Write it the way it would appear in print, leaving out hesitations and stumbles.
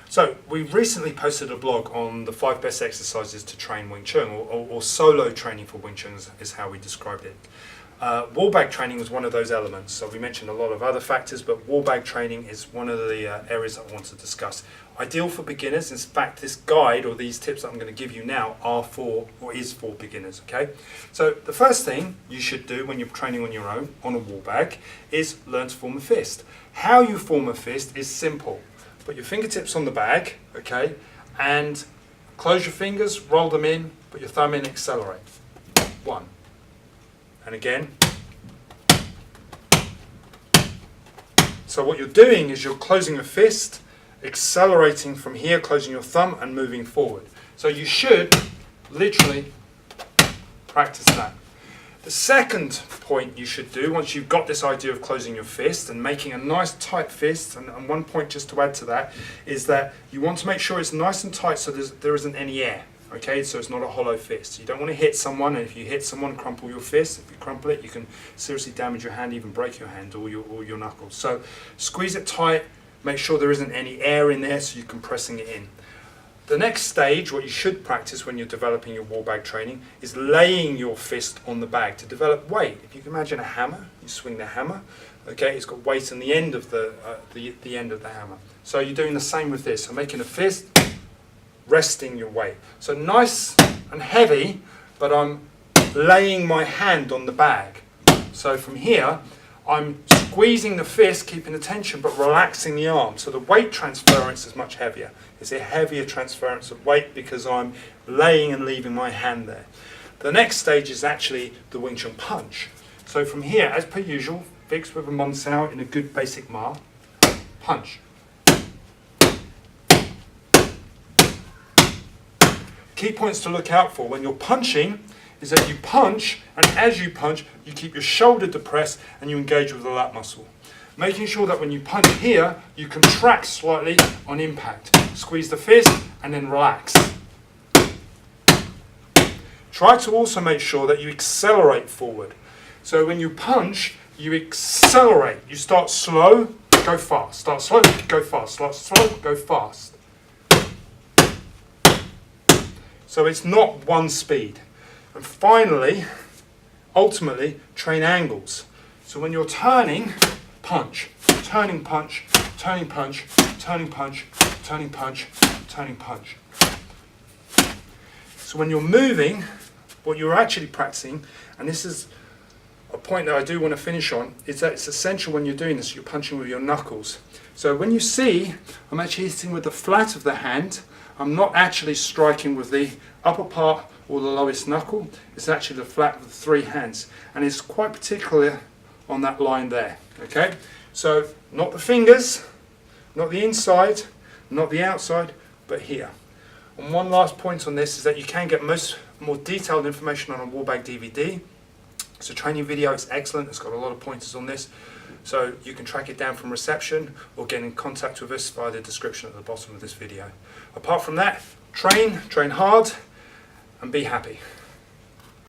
So we've recently posted a blog on the 5 best exercises to train Wing Chun, or solo training for Wing Chun is how we described it. Wall bag training was one of those elements. So we mentioned a lot of other factors, but wall bag training is one of the areas I want to discuss. Ideal for beginners. In fact, this guide or these tips that I'm going to give you now is for beginners. Okay. So the first thing you should do when you're training on your own on a wall bag is learn to form a fist. How you form a fist is simple. Put your fingertips on the bag, okay, and close your fingers, roll them in, put your thumb in, accelerate. 1. And again. So what you're doing is you're closing a fist, accelerating from here, closing your thumb and moving forward. So you should literally practice that. The second point you should do, once you've got this idea of closing your fist and making a nice tight fist, and one point just to add to that, is that you want to make sure it's nice and tight so there isn't any air. Okay, so it's not a hollow fist. You don't want to hit someone, and if you hit someone, crumple your fist. If you crumple it, you can seriously damage your hand, even break your hand or your knuckles. So squeeze it tight, make sure there isn't any air in there so you're compressing it in. The next stage, what you should practice when you're developing your wall bag training, is laying your fist on the bag to develop weight. If you can imagine a hammer, you swing the hammer, okay, it's got weight on the end of the end of the hammer. So you're doing the same with this. So making a fist, resting your weight. So nice and heavy, but I'm laying my hand on the bag. So from here, I'm squeezing the fist, keeping the tension, but relaxing the arm. So the weight transference is much heavier. It's a heavier transference of weight because I'm laying and leaving my hand there. The next stage is actually the Wing Chun punch. So from here, as per usual, fixed with a Mon Sao in a good basic ma, punch. Key points to look out for when you're punching is that you punch, and as you punch, you keep your shoulder depressed and you engage with the lat muscle. Making sure that when you punch here, you contract slightly on impact. Squeeze the fist and then relax. Try to also make sure that you accelerate forward. So when you punch, you accelerate. You start slow, go fast. Start slow, go fast. Start slow, go fast. So it's not one speed. And finally, ultimately, train angles. So when you're turning, punch, turning punch, turning punch, turning punch, turning punch, turning punch. So when you're moving, what you're actually practicing, and this is a point that I do want to finish on, is that it's essential when you're doing this, you're punching with your knuckles. So when you see, I'm actually hitting with the flat of the hand. I'm not actually striking with the upper part or the lowest knuckle. It's actually the flat of the 3 hands, and it's quite particular on that line there. Okay, so not the fingers, not the inside, not the outside, but here. And one last point on this is that you can get more detailed information on a wall bag DVD. It's a training video, it's excellent, it's got a lot of pointers on this. So you can track it down from reception or get in contact with us via the description at the bottom of this video. Apart from that, train hard and be happy.